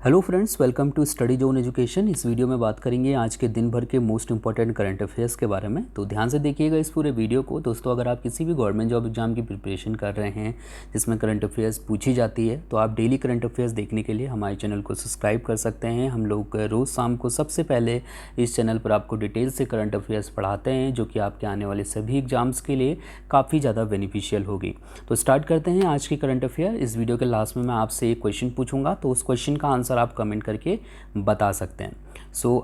Hello friends, welcome to study zone education. इस video में बात करेंगे आज के दिन भर के मोस्ट इंपॉर्टेंट करंट अफेयर्स के बारे में। तो ध्यान से देखिएगा इस पूरे वीडियो को। दोस्तों, अगर आप किसी भी गवर्नमेंट जॉब एग्जाम की प्रिपरेशन कर रहे हैं जिसमें करंट अफेयर्स पूछी जाती है, तो आप डेली करंट अफेयर्स देखने के लिए हमारे चैनल को सब्सक्राइब कर सकते हैं। हम लोग रोज़ शाम को सबसे पहले इस चैनल पर आपको डिटेल से करंट अफेयर्स पढ़ाते हैं, जो कि आपके आने वाले सभी एग्जाम्स के लिए काफ़ी ज़्यादा बेनिफिशियल होगी। तो स्टार्ट करते हैं आज की करंट अफेयर। इस वीडियो के लास्ट में मैं आपसे एक क्वेश्चन पूछूंगा, तो उस क्वेश्चन का आंसर आप कमेंट करके बता सकते हैं।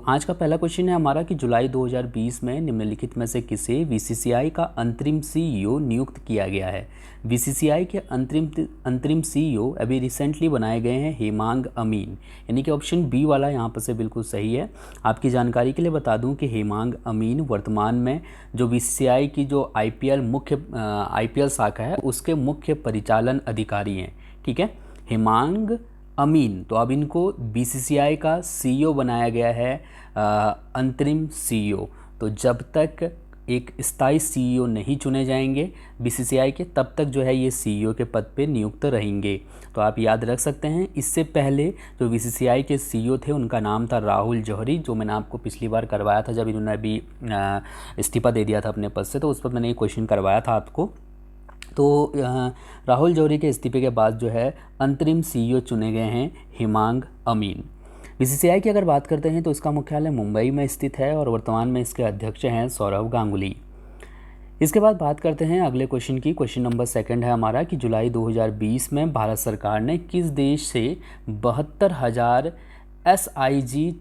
आज का पहला क्वेश्चन है हमारा कि जुलाई 2020 में निम्नलिखित में से किसे बीसीसीआई का अंतरिम सीईओ नियुक्त किया गया है। बीसीसीआई के अंतरिम सीईओ अभी रिसेंटली बनाए गए हैं हेमांग अमीन, यानी कि ऑप्शन बी वाला यहाँ पर से बिल्कुल सही है। आपकी जानकारी के लिए बता दूं कि हेमांग अमीन वर्तमान में जो बीसीसीआई की जो आईपीएल शाखा है उसके मुख्य परिचालन अधिकारी हैं। ठीक है, हेमांग अमीन। तो अब इनको बीसीसीआई का सीईओ बनाया गया है, अंतरिम सीईओ। तो जब तक एक स्थायी सीईओ नहीं चुने जाएंगे बीसीसीआई के, तब तक जो है ये सीईओ के पद पे नियुक्त रहेंगे। तो आप याद रख सकते हैं। इससे पहले जो बीसीसीआई के सीईओ थे उनका नाम था राहुल जौहरी, जो मैंने आपको पिछली बार करवाया था जब इन्होंने अभी इस्तीफा दे दिया था अपने पद से, तो उस पर मैंने ये क्वेश्चन करवाया था आपको। तो राहुल जौहरी के इस्तीफे के बाद जो है अंतरिम सीईओ चुने गए हैं हेमांग अमीन। बीसीसीआई की अगर बात करते हैं तो इसका मुख्यालय मुंबई में स्थित है और वर्तमान में इसके अध्यक्ष हैं सौरव गांगुली। इसके बाद बात करते हैं अगले क्वेश्चन की। क्वेश्चन नंबर 2 है हमारा कि जुलाई 2020 में भारत सरकार ने किस देश से 72,000 SIG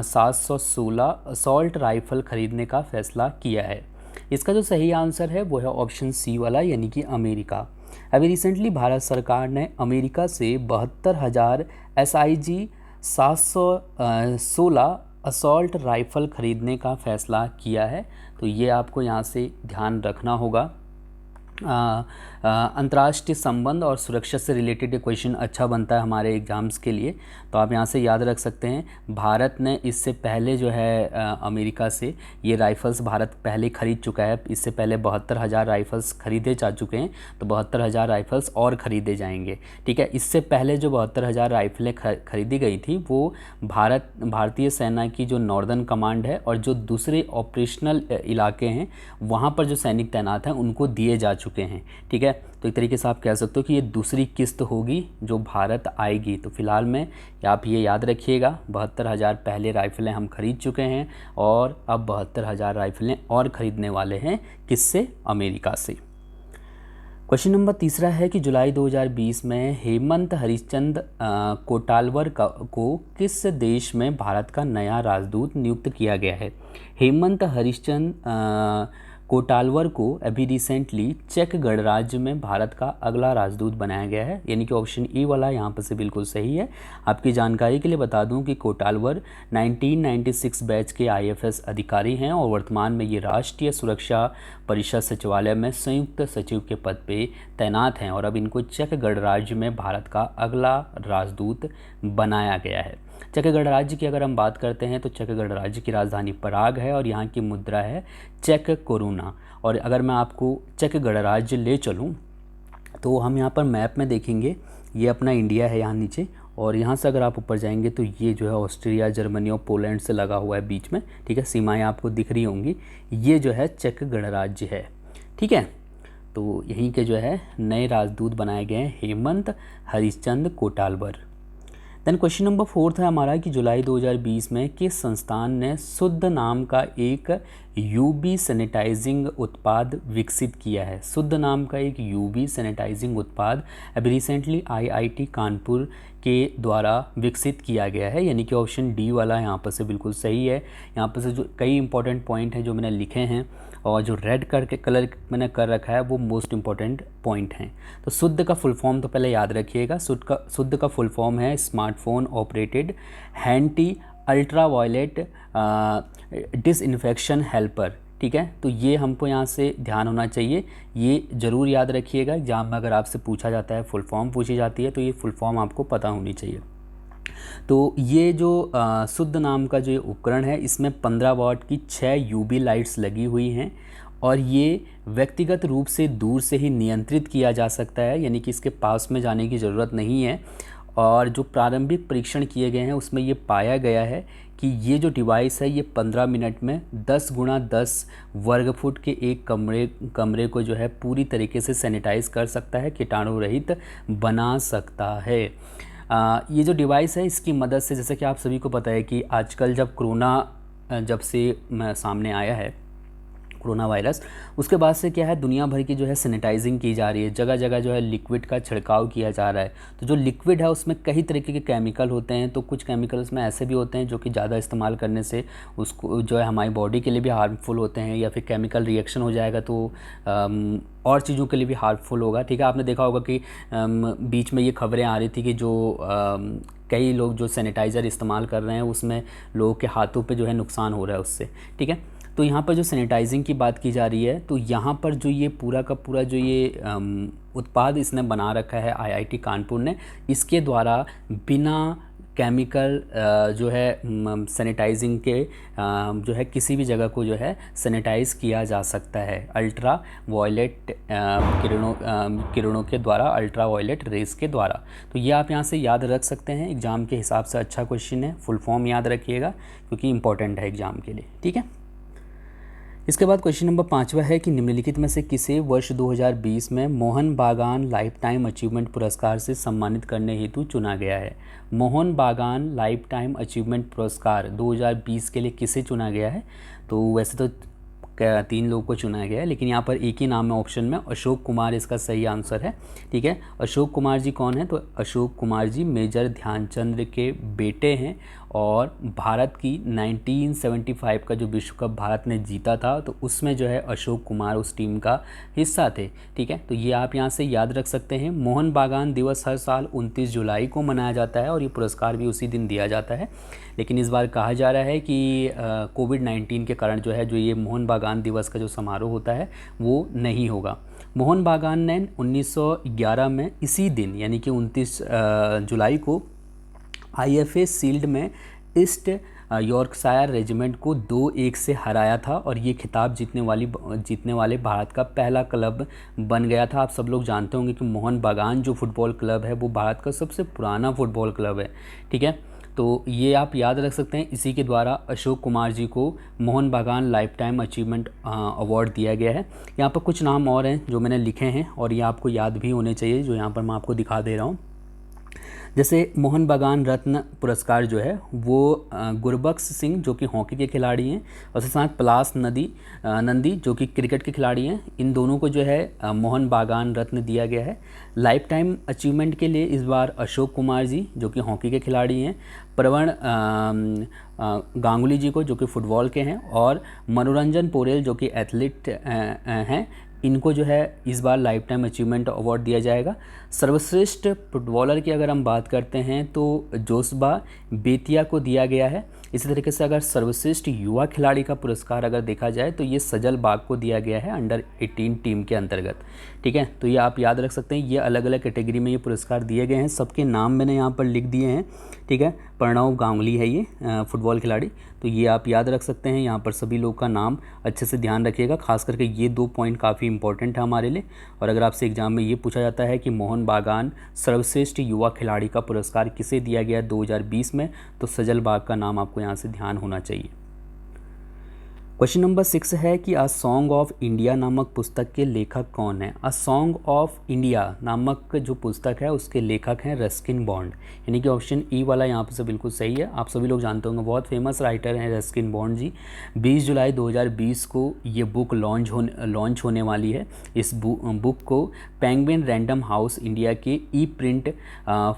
716 असॉल्ट राइफल खरीदने का फैसला किया है। इसका जो सही आंसर है वो है ऑप्शन सी वाला, यानी कि अमेरिका। अभी रिसेंटली भारत सरकार ने अमेरिका से 72,000 SIG 716 असॉल्ट राइफल खरीदने का फैसला किया है। तो ये आपको यहाँ से ध्यान रखना होगा। अंतर्राष्ट्रीय संबंध और सुरक्षा से रिलेटेड क्वेश्चन अच्छा बनता है हमारे एग्ज़ाम्स के लिए, तो आप यहाँ से याद रख सकते हैं। भारत ने इससे पहले जो है अमेरिका से ये राइफ़ल्स भारत पहले ख़रीद चुका है। इससे पहले 72,000 राइफ़ल्स खरीदे जा चुके हैं, तो 72,000 राइफ़ल्स और ख़रीदे जाएंगे। ठीक है, इससे पहले जो 72,000 राइफ़लें खरीदी गई थी वो भारतीय सेना की जो नॉर्दर्न कमांड है और जो दूसरे ऑपरेशनल इलाके हैं वहाँ पर जो सैनिक तैनात हैं उनको दिए जा चुके हैं। ठीक है, तो एक तरीके से आप कह सकते हो कि ये दूसरी किस्त होगी जो भारत आएगी। तो फिलहाल में आप ये याद रखिएगा, 72,000 पहले राइफ़लें हम खरीद चुके हैं और अब 72,000 राइफ़लें और ख़रीदने वाले हैं। किससे? अमेरिका से। क्वेश्चन नंबर 3 है कि जुलाई 2020 में हेमंत हरिश्चंद कोटालवर को किस देश में भारत का नया राजदूत नियुक्त किया गया है। हेमंत हरिश्चंद कोटालवर को अभी रिसेंटली चेक गणराज्य में भारत का अगला राजदूत बनाया गया है, यानी कि ऑप्शन ई वाला यहाँ पर से बिल्कुल सही है। आपकी जानकारी के लिए बता दूं कि कोटालवर 1996 बैच के IFS अधिकारी हैं और वर्तमान में ये राष्ट्रीय सुरक्षा परिषद सचिवालय में संयुक्त सचिव के पद पे तैनात हैं और अब इनको चेक गणराज्य में भारत का अगला राजदूत बनाया गया है। चेक गणराज्य की अगर हम बात करते हैं तो चेक गणराज्य की राजधानी पराग है और यहाँ की मुद्रा है चेक कोरोना। और अगर मैं आपको चेक गणराज्य ले चलूँ तो हम यहाँ पर मैप में देखेंगे, ये अपना इंडिया है यहाँ नीचे, और यहाँ से अगर आप ऊपर जाएंगे तो ये जो है ऑस्ट्रिया, जर्मनी और पोलैंड से लगा हुआ है बीच में। ठीक है, सीमाएँ आपको दिख रही होंगी। ये जो है चेक गणराज्य है। ठीक है, तो यहीं के जो है नए राजदूत बनाए गए हैं Hemant Harishchand Kotalwar. Then question number 4 है हमारा कि जुलाई 2020 में किस संस्थान ने शुद्ध नाम का एक UV सैनिटाइजिंग उत्पाद विकसित किया है। शुद्ध नाम का एक UV सैनिटाइजिंग उत्पाद अभी रिसेंटली IIT कानपुर के द्वारा विकसित किया गया है, यानी कि ऑप्शन डी वाला यहाँ पर से बिल्कुल सही है। यहाँ पर से जो कई इंपॉर्टेंट पॉइंट हैं जो मैंने लिखे हैं और जो रेड करके कलर मैंने कर रखा है वो मोस्ट इंपॉर्टेंट पॉइंट हैं। तो शुद्ध का फुल फॉर्म तो पहले याद रखिएगा। शुद्ध का फुल फॉर्म है smartphone operated anti ultraviolet disinfection helper. ठीक है, तो ये हमको यहाँ से ध्यान होना चाहिए, ये ज़रूर याद रखिएगा। एग्जाम में अगर आपसे पूछा जाता है, फुल फॉर्म पूछी जाती है, तो ये फुल फॉर्म आपको पता होनी चाहिए। तो ये जो शुद्ध नाम का जो उपकरण है इसमें 15 वाट की 6 UV लाइट्स लगी हुई हैं और ये व्यक्तिगत रूप से दूर से ही नियंत्रित किया जा सकता है, यानी कि इसके पास में जाने की ज़रूरत नहीं है। और जो प्रारंभिक परीक्षण किए गए हैं उसमें ये पाया गया है कि ये जो डिवाइस है ये 15 मिनट में 10 गुणा 10 वर्ग फुट के एक कमरे को जो है पूरी तरीके से सैनिटाइज कर सकता है, कीटाणु रहित बना सकता है। ये जो डिवाइस है इसकी मदद से, जैसे कि आप सभी को पता है कि आजकल जब कोरोना जब से सामने आया है कोरोना वायरस, उसके बाद से क्या है दुनिया भर की जो है सैनिटाइजिंग की जा रही है, जगह जगह जो है लिक्विड का छिड़काव किया जा रहा है। तो जो लिक्विड है उसमें कई तरीके के केमिकल होते हैं, तो कुछ केमिकल उसमें ऐसे भी होते हैं जो कि ज़्यादा इस्तेमाल करने से उसको जो है हमारी बॉडी के लिए भी हार्मफुल होते हैं, या फिर केमिकल रिएक्शन हो जाएगा तो और चीज़ों के लिए भी हार्मफुल होगा। ठीक है, आपने देखा होगा कि बीच में ये खबरें आ रही थी कि जो कई लोग जो सैनिटाइज़र इस्तेमाल कर रहे हैं उसमें लोगों के हाथों पे जो है नुकसान हो रहा है उससे। ठीक है, तो यहाँ पर जो सैनिटाइजिंग की बात की जा रही है, तो यहाँ पर जो ये पूरा का पूरा जो ये उत्पाद इसने बना रखा है आईआईटी कानपुर ने, इसके द्वारा बिना केमिकल जो है सैनिटाइजिंग के जो है किसी भी जगह को जो है सैनिटाइज़ किया जा सकता है अल्ट्रा वायलेट किरणों के द्वारा, अल्ट्रा वायलेट रेस के द्वारा। तो ये आप यहाँ से याद रख सकते हैं, एग्ज़ाम के हिसाब से अच्छा क्वेश्चन है। फुल फॉर्म याद रखिएगा क्योंकि इंपॉर्टेंट है एग्ज़ाम के लिए। ठीक है, इसके बाद क्वेश्चन नंबर 5वां है कि निम्नलिखित में से किसे वर्ष 2020 में मोहन बागान लाइफ टाइम अचीवमेंट पुरस्कार से सम्मानित करने हेतु चुना गया है। मोहन बागान लाइफ टाइम अचीवमेंट पुरस्कार 2020 के लिए किसे चुना गया है? तो वैसे तो 3 लोगों को चुना गया है, लेकिन यहाँ पर एक ही नाम है ऑप्शन में, अशोक कुमार इसका सही आंसर है। ठीक है, अशोक कुमार जी कौन है? तो अशोक कुमार जी मेजर ध्यानचंद के बेटे हैं और भारत की 1975 का जो विश्व कप भारत ने जीता था तो उसमें जो है अशोक कुमार उस टीम का हिस्सा थे। ठीक है, तो ये आप यहाँ से याद रख सकते हैं। मोहन बागान दिवस हर साल 29 जुलाई को मनाया जाता है और ये पुरस्कार भी उसी दिन दिया जाता है, लेकिन इस बार कहा जा रहा है कि कोविड-19 के कारण जो है जो ये मोहन बागान दिवस का जो समारोह होता है वो नहीं होगा। मोहन बागान ने 1911 में इसी दिन यानी कि 29 जुलाई को आईएफए शील्ड में ईस्ट यॉर्कशायर रेजिमेंट को 2-1 से हराया था और ये खिताब जीतने वाले भारत का पहला क्लब बन गया था। आप सब लोग जानते होंगे कि मोहन बागान जो फुटबॉल क्लब है वो भारत का सबसे पुराना फुटबॉल क्लब है। ठीक है, तो ये आप याद रख सकते हैं, इसी के द्वारा अशोक कुमार जी को मोहन बागान लाइफ टाइम अचीवमेंट अवार्ड दिया गया है। यहाँ पर कुछ नाम और हैं जो मैंने लिखे हैं और ये आपको याद भी होने चाहिए, जो यहाँ पर मैं आपको दिखा दे रहा हूँ। जैसे मोहन बागान रत्न पुरस्कार जो है वो गुरबख्श सिंह जो कि हॉकी के खिलाड़ी हैं और साथ पलाश नंदी जो कि क्रिकेट के खिलाड़ी हैं, इन दोनों को जो है मोहन बागान रत्न दिया गया है। लाइफ टाइम अचीवमेंट के लिए इस बार अशोक कुमार जी जो कि हॉकी के खिलाड़ी हैं, प्रवण गांगुली जी को जो कि फुटबॉल के हैं और मनोरंजन पोरेल जो कि एथलीट हैं, इनको जो है इस बार लाइफ टाइम अचीवमेंट अवार्ड दिया जाएगा। सर्वश्रेष्ठ फुटबॉलर की अगर हम बात करते हैं तो जोशबा बेतिया को दिया गया है। इसी तरीके से अगर सर्वश्रेष्ठ युवा खिलाड़ी का पुरस्कार अगर देखा जाए तो ये सजल बाग को दिया गया है अंडर 18 टीम के अंतर्गत। ठीक है, तो ये आप याद रख सकते हैं, ये अलग अलग कैटेगरी में ये पुरस्कार दिए गए हैं। सबके नाम मैंने यहाँ पर लिख दिए हैं। ठीक है, प्रणव गांगुली है ये फुटबॉल खिलाड़ी, तो ये आप याद रख सकते हैं। यहाँ पर सभी लोग का नाम अच्छे से ध्यान रखिएगा, खास करके ये 2 पॉइंट काफ़ी इंपॉर्टेंट है हमारे लिए। और अगर आपसे एग्जाम में ये पूछा जाता है कि मोहन बागान सर्वश्रेष्ठ युवा खिलाड़ी का पुरस्कार किसे दिया गया 2020 में, तो सजल बाग का नाम आपको यहाँ से ध्यान होना चाहिए। क्वेश्चन नंबर 6 है कि अ सॉन्ग ऑफ इंडिया नामक पुस्तक के लेखक कौन है? अ सॉन्ग ऑफ इंडिया नामक जो पुस्तक है उसके लेखक हैं रस्किन बॉन्ड, यानी कि ऑप्शन ई वाला यहाँ पर से बिल्कुल सही है। आप सभी लोग जानते होंगे, बहुत फेमस राइटर हैं रस्किन बॉन्ड जी। 20 जुलाई 2020 को ये बुक लॉन्च होने वाली है। इस बुक को पेंगुइन रैंडम हाउस इंडिया के ई प्रिंट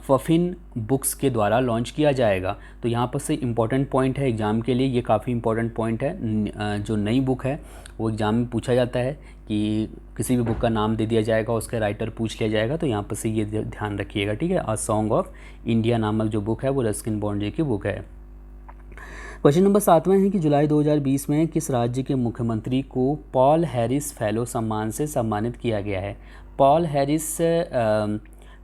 फफिन बुक्स के द्वारा लॉन्च किया जाएगा। तो यहाँ पर से इम्पॉर्टेंट पॉइंट है एग्ज़ाम के लिए, ये काफ़ी इंपॉर्टेंट पॉइंट है। जो नई बुक है वो एग्ज़ाम में पूछा जाता है कि किसी भी बुक का नाम दे दिया जाएगा, उसका राइटर पूछ लिया जाएगा, तो यहाँ पर से ये ध्यान रखिएगा। ठीक है, अ सॉन्ग ऑफ इंडिया नामक जो बुक है वो रस्किन बॉन्ड जी की बुक है। क्वेश्चन नंबर 7वां है कि जुलाई 2020 में किस राज्य के मुख्यमंत्री को पॉल हैरिस फेलो सम्मान से सम्मानित किया गया है? पॉल हैरिस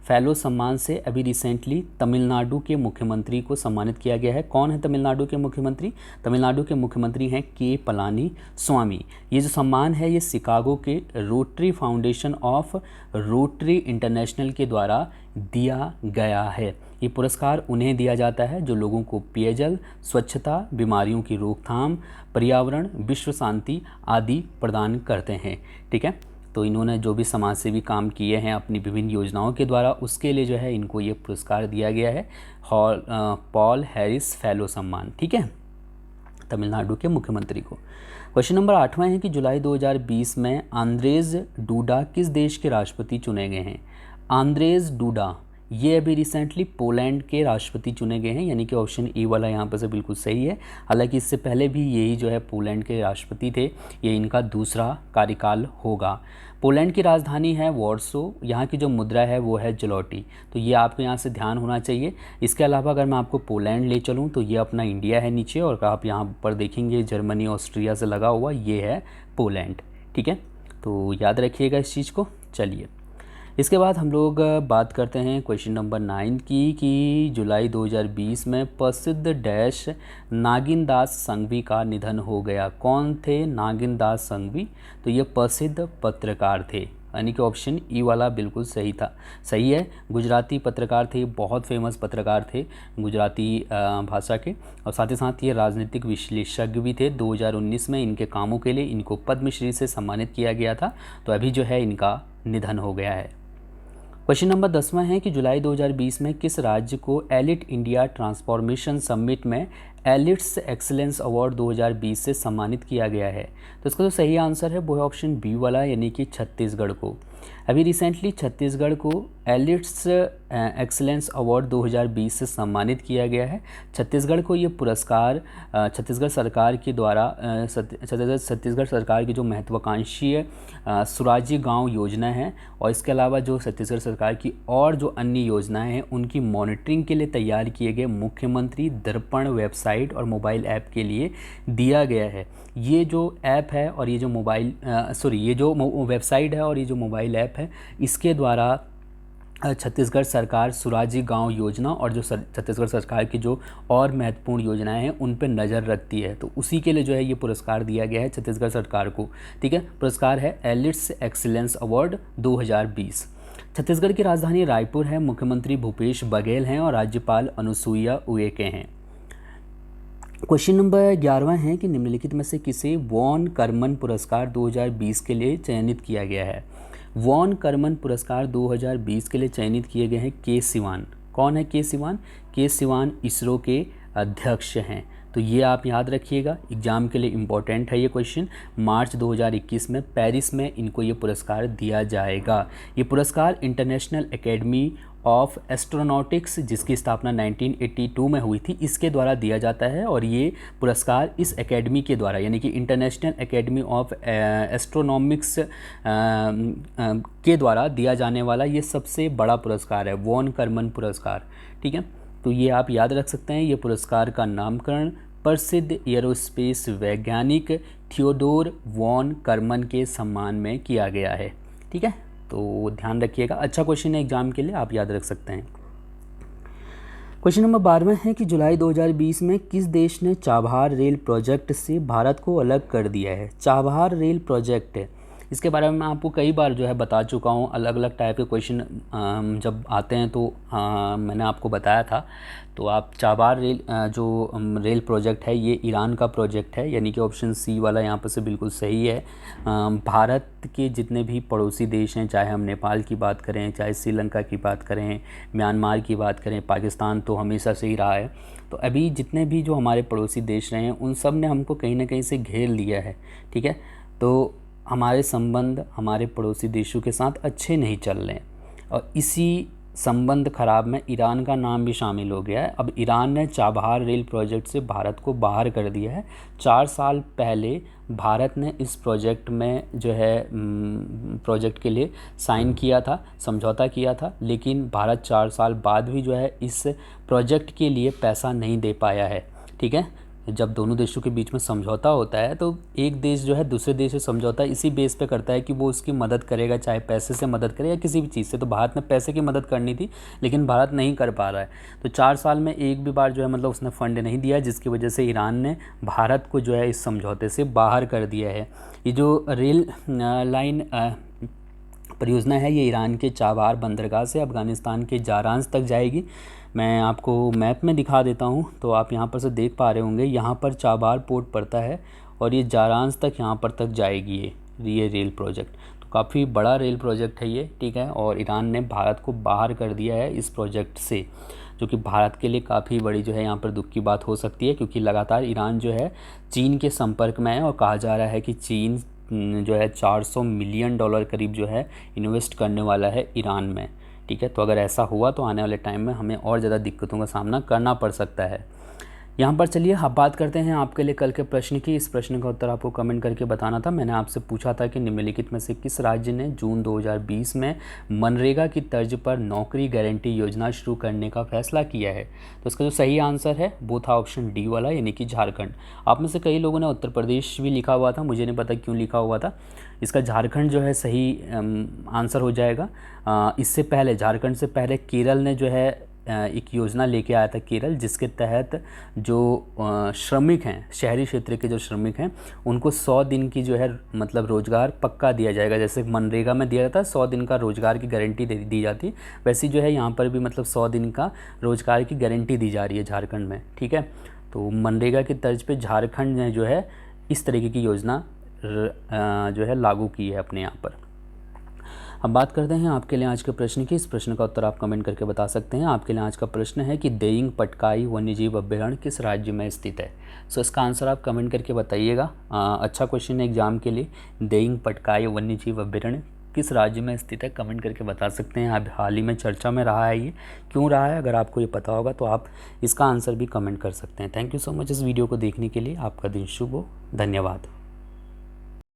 फेलो सम्मान से अभी रिसेंटली तमिलनाडु के मुख्यमंत्री को सम्मानित किया गया है। कौन है तमिलनाडु के मुख्यमंत्री? तमिलनाडु के मुख्यमंत्री हैं के पलानी स्वामी। ये जो सम्मान है ये शिकागो के rotary foundation of rotary international के द्वारा दिया गया है। ये पुरस्कार उन्हें दिया जाता है जो लोगों को पेयजल, स्वच्छता, बीमारियों की रोकथाम, पर्यावरण, विश्व शांति आदि प्रदान करते हैं। ठीक है, तो इन्होंने जो भी समाज सेवी काम किए हैं अपनी विभिन्न योजनाओं के द्वारा, उसके लिए जो है इनको ये पुरस्कार दिया गया है, पॉल हैरिस फेलो सम्मान। ठीक है, तमिलनाडु के मुख्यमंत्री को। क्वेश्चन नंबर 8वां है कि जुलाई 2020 में आंद्रेज डूडा किस देश के राष्ट्रपति चुने गए हैं। आंद्रेज डूडा ये अभी रिसेंटली पोलैंड के राष्ट्रपति चुने गए हैं, यानी कि ऑप्शन ए वाला यहाँ पर से बिल्कुल सही है। हालांकि इससे पहले भी यही जो है पोलैंड के राष्ट्रपति थे, ये इनका दूसरा कार्यकाल होगा। पोलैंड की राजधानी है वॉर्सो, यहाँ की जो मुद्रा है वो है जलोटी, तो ये आपको यहाँ से ध्यान होना चाहिए। इसके अलावा अगर मैं आपको पोलैंड ले चलूँ तो ये अपना इंडिया है नीचे, और आप यहाँ पर देखेंगे जर्मनी ऑस्ट्रिया से लगा हुआ ये है पोलैंड। ठीक है, तो याद रखिएगा इस चीज़ को। चलिए, इसके बाद हम लोग बात करते हैं क्वेश्चन नंबर 9 की कि जुलाई 2020 में प्रसिद्ध डैश नागिन दास संघवी का निधन हो गया। कौन थे नागिन दास संघवी? तो ये प्रसिद्ध पत्रकार थे, यानी कि ऑप्शन ई वाला बिल्कुल सही था, सही है। गुजराती पत्रकार थे, बहुत फेमस पत्रकार थे गुजराती भाषा के, और साथ ही साथ ये राजनीतिक विश्लेषज्ञ भी थे। 2019 में इनके कामों के लिए इनको पद्मश्री से सम्मानित किया गया था, तो अभी जो है इनका निधन हो गया है। क्वेश्चन नंबर 10वां है कि जुलाई 2020 में किस राज्य को एलिट इंडिया ट्रांसफॉर्मेशन समिट में एलिट्स एक्सीलेंस अवार्ड 2020 से सम्मानित किया गया है? तो इसका जो सही आंसर है वो है ऑप्शन बी वाला, यानी कि छत्तीसगढ़ को। अभी रिसेंटली छत्तीसगढ़ को एलिट्स एक्सीलेंस अवार्ड 2020 से सम्मानित किया गया है। छत्तीसगढ़ को ये पुरस्कार छत्तीसगढ़ सरकार के द्वारा छत्तीसगढ़ सरकार की जो महत्वाकांक्षी सुराजी गांव योजना है, और इसके अलावा जो छत्तीसगढ़ सरकार की और जो अन्य योजनाएं हैं उनकी मॉनिटरिंग के लिए तैयार किए गए मुख्यमंत्री दर्पण वेबसाइट और मोबाइल ऐप के लिए दिया गया है। ये जो ऐप है और ये जो ये जो वेबसाइट है और ये जो मोबाइल ऐप है, इसके द्वारा छत्तीसगढ़ सरकार सुराजी गांव योजना और जो छत्तीसगढ़ सरकार की जो और महत्वपूर्ण योजनाएं हैं उन पर नज़र रखती है, तो उसी के लिए जो है ये पुरस्कार दिया गया है छत्तीसगढ़ सरकार को। ठीक है, पुरस्कार है एलिट्स एक्सीलेंस अवार्ड 2020। छत्तीसगढ़ की राजधानी रायपुर है, मुख्यमंत्री भूपेश बघेल हैं और राज्यपाल अनुसुईया उइके हैं। क्वेश्चन नंबर 11वां है कि निम्नलिखित में से किसे वॉन करमन पुरस्कार 2020 के लिए चयनित किया गया है? वॉन करमन पुरस्कार 2020 के लिए चयनित किए गए हैं के सिवान। कौन है के सिवान? के सिवान इसरो के अध्यक्ष हैं, तो ये आप याद रखिएगा, एग्जाम के लिए इम्पोर्टेंट है ये क्वेश्चन। मार्च 2021 में पेरिस में इनको ये पुरस्कार दिया जाएगा। ये पुरस्कार इंटरनेशनल एकेडमी ऑफ एस्ट्रोनॉटिक्स, जिसकी स्थापना 1982 में हुई थी, इसके द्वारा दिया जाता है, और ये पुरस्कार इस एकेडमी के द्वारा, यानी कि इंटरनेशनल एकेडमी ऑफ एस्ट्रोनॉमिक्स के द्वारा दिया जाने वाला ये सबसे बड़ा पुरस्कार है, वॉन करमन पुरस्कार। ठीक है, तो ये आप याद रख सकते हैं। ये पुरस्कार का नामकरण प्रसिद्ध एरोस्पेस वैज्ञानिक थियोडोर वॉन करमन के सम्मान में किया गया है। ठीक है, तो ध्यान रखिएगा, अच्छा क्वेश्चन है एग्जाम के लिए, आप याद रख सकते हैं। क्वेश्चन नंबर 12 है कि जुलाई 2020 में किस देश ने चाबहार रेल प्रोजेक्ट से भारत को अलग कर दिया है? चाबहार रेल प्रोजेक्ट है, इसके बारे में मैं आपको कई बार जो है बता चुका हूँ। अलग अलग टाइप के क्वेश्चन जब आते हैं तो मैंने आपको बताया था। तो आप चाबहार रेल प्रोजेक्ट है, ये ईरान का प्रोजेक्ट है, यानी कि ऑप्शन सी वाला यहाँ पर से बिल्कुल सही है। भारत के जितने भी पड़ोसी देश हैं, चाहे हम नेपाल की बात करें, चाहे श्रीलंका की बात करें, म्यांमार की बात करें, पाकिस्तान तो हमेशा से ही रहा है, तो अभी जितने भी जो हमारे पड़ोसी देश रहे हैं उन सब ने हमको कहीं ना कहीं से घेर लिया है। ठीक है, तो हमारे संबंध हमारे पड़ोसी देशों के साथ अच्छे नहीं चल रहे हैं, और इसी संबंध खराब में ईरान का नाम भी शामिल हो गया है। अब ईरान ने चाबहार रेल प्रोजेक्ट से भारत को बाहर कर दिया है। 4 साल पहले भारत ने इस प्रोजेक्ट में जो है प्रोजेक्ट के लिए साइन किया था, समझौता किया था, लेकिन भारत 4 साल बाद भी जो है इस प्रोजेक्ट के लिए पैसा नहीं दे पाया है। ठीक है, जब दोनों देशों के बीच में समझौता होता है तो एक देश जो है दूसरे देश से समझौता इसी बेस पे करता है कि वो उसकी मदद करेगा, चाहे पैसे से मदद करे या किसी भी चीज़ से। तो भारत ने पैसे की मदद करनी थी, लेकिन भारत नहीं कर पा रहा है। तो 4 साल में एक भी बार जो है मतलब उसने फ़ंड नहीं दिया, जिसकी वजह से ईरान ने भारत को जो है इस समझौते से बाहर कर दिया है। ये जो रेल लाइन परियोजना है ये ईरान के चाबहार बंदरगाह से अफ़गानिस्तान के जारांस तक जाएगी। मैं आपको मैप में दिखा देता हूँ। तो आप यहाँ पर से देख पा रहे होंगे, यहाँ पर चाबार पोर्ट पड़ता है और ये जारांस तक यहाँ पर तक जाएगी ये रेल प्रोजेक्ट। तो काफ़ी बड़ा रेल प्रोजेक्ट है ये, ठीक है। और ईरान ने भारत को बाहर कर दिया है इस प्रोजेक्ट से, जो कि भारत के लिए काफ़ी बड़ी जो है यहाँ पर दुख की बात हो सकती है, क्योंकि लगातार ईरान जो है चीन के संपर्क में है और कहा जा रहा है कि चीन जो है $400 मिलियन करीब जो है इन्वेस्ट करने वाला है ईरान में, ठीक है। तो अगर ऐसा हुआ तो आने वाले टाइम में हमें और ज़्यादा दिक्कतों का सामना करना पड़ सकता है। यहाँ पर चलिए अब बात करते हैं आपके लिए कल के प्रश्न की। इस प्रश्न का उत्तर आपको कमेंट करके बताना था। मैंने आपसे पूछा था कि निम्नलिखित में से किस राज्य ने जून 2020 में मनरेगा की तर्ज पर नौकरी गारंटी योजना शुरू करने का फैसला किया है। तो इसका जो सही आंसर है वो था ऑप्शन डी वाला, यानी कि झारखंड। आप में से कई लोगों ने उत्तर प्रदेश भी लिखा हुआ था, मुझे नहीं पता क्यों लिखा हुआ था। इसका झारखंड जो है सही आंसर हो जाएगा। इससे पहले, झारखंड से पहले केरल ने जो है एक योजना लेके आया था केरल, जिसके तहत जो श्रमिक हैं, शहरी क्षेत्र के जो श्रमिक हैं, उनको 100 दिन की जो है मतलब रोज़गार पक्का दिया जाएगा। जैसे मनरेगा में दिया जाता है 100 दिन का रोज़गार की गारंटी दी जाती, वैसी जो है यहाँ पर भी मतलब 100 दिन का रोज़गार की गारंटी दी जा रही है झारखंड में, ठीक है। तो मनरेगा की तर्ज पे झारखंड ने जो है इस तरीके की योजना जो है लागू की है अपने यहाँ पर। अब बात करते हैं आपके लिए आज के प्रश्न की। इस प्रश्न का उत्तर आप कमेंट करके बता सकते हैं। आपके लिए आज का प्रश्न है कि देइंग पटकाई वन्यजीव अभ्यारण्य किस राज्य में स्थित है। सो इसका आंसर आप कमेंट करके बताइएगा। अच्छा क्वेश्चन है एग्जाम के लिए। देइंग पटकाई वन्यजीव अभ्यारण्य किस राज्य में स्थित है, कमेंट करके बता सकते हैं। अब हाल ही में चर्चा में रहा है, ये क्यों रहा है, अगर आपको ये पता होगा तो आप इसका आंसर भी कमेंट कर सकते हैं। थैंक यू सो मच इस वीडियो को देखने के लिए। आपका दिन शुभ हो। धन्यवाद।